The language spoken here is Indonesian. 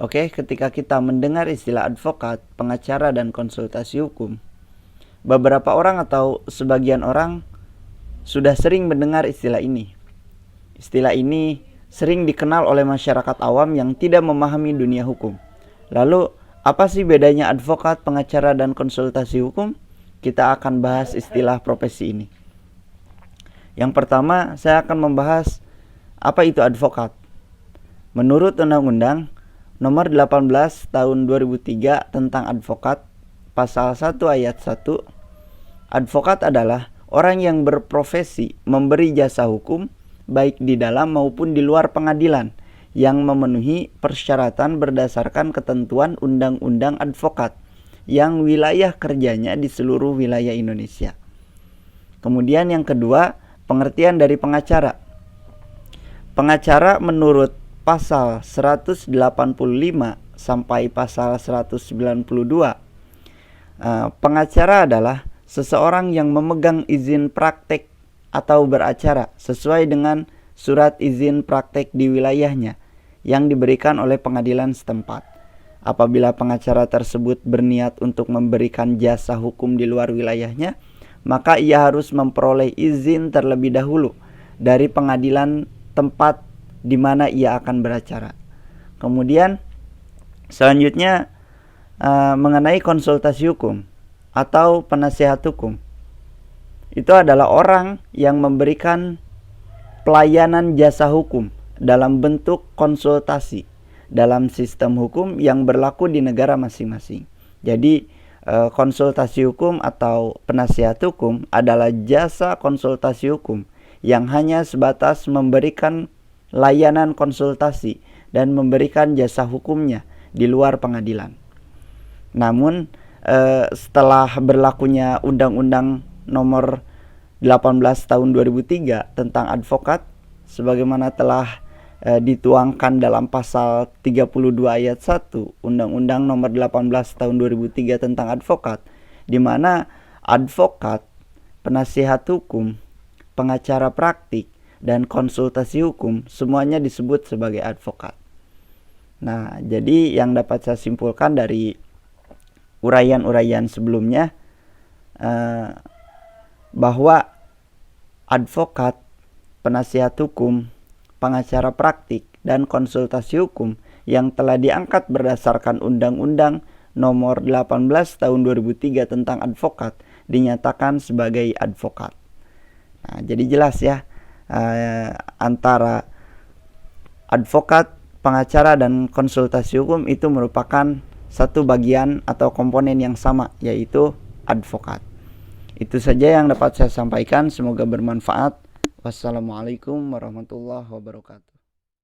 Oke, ketika kita mendengar istilah advokat, pengacara, dan konsultasi hukum, beberapa orang atau sebagian orang sudah sering mendengar istilah ini. Istilah ini sering dikenal oleh masyarakat awam yang tidak memahami dunia hukum. Lalu, apa sih bedanya advokat, pengacara, dan konsultasi hukum? Kita akan bahas istilah profesi ini. Yang pertama, saya akan membahas apa itu advokat. Menurut Undang-Undang Nomor 18 Tahun 2003 tentang advokat, Pasal 1 Ayat 1, advokat adalah orang yang berprofesi memberi jasa hukum baik di dalam maupun di luar pengadilan yang memenuhi persyaratan berdasarkan ketentuan Undang-Undang Advokat yang wilayah kerjanya di seluruh wilayah Indonesia. Kemudian yang kedua, pengertian dari pengacara. Pengacara menurut pasal 185 sampai pasal 192. Pengacara adalah seseorang yang memegang izin praktek atau beracara sesuai dengan surat izin praktek di wilayahnya yang diberikan oleh pengadilan setempat. Apabila pengacara tersebut berniat untuk memberikan jasa hukum di luar wilayahnya, maka ia harus memperoleh izin terlebih dahulu dari pengadilan tempat di mana ia akan beracara. Kemudian selanjutnya mengenai konsultasi hukum atau penasihat hukum. Itu adalah orang yang memberikan pelayanan jasa hukum dalam bentuk konsultasi dalam sistem hukum yang berlaku di negara masing-masing. Jadi konsultasi hukum atau penasihat hukum adalah jasa konsultasi hukum yang hanya sebatas memberikan layanan konsultasi dan memberikan jasa hukumnya di luar pengadilan. Namun setelah berlakunya Undang-Undang Nomor 18 Tahun 2003 tentang advokat, sebagaimana telah dituangkan dalam pasal 32 ayat 1 Undang-Undang Nomor 18 Tahun 2003 tentang advokat, di mana advokat, penasihat hukum, pengacara praktik, dan konsultasi hukum semuanya disebut sebagai advokat. Nah, jadi yang dapat saya simpulkan dari uraian-uraian sebelumnya, bahwa advokat, penasihat hukum, pengacara praktik, dan konsultasi hukum yang telah diangkat berdasarkan Undang-Undang Nomor 18 Tahun 2003 tentang advokat dinyatakan sebagai advokat. Nah, jadi jelas ya, antara advokat, pengacara, dan konsultasi hukum itu merupakan satu bagian atau komponen yang sama, yaitu advokat. Itu saja yang dapat saya sampaikan, semoga bermanfaat. Wassalamualaikum warahmatullahi wabarakatuh.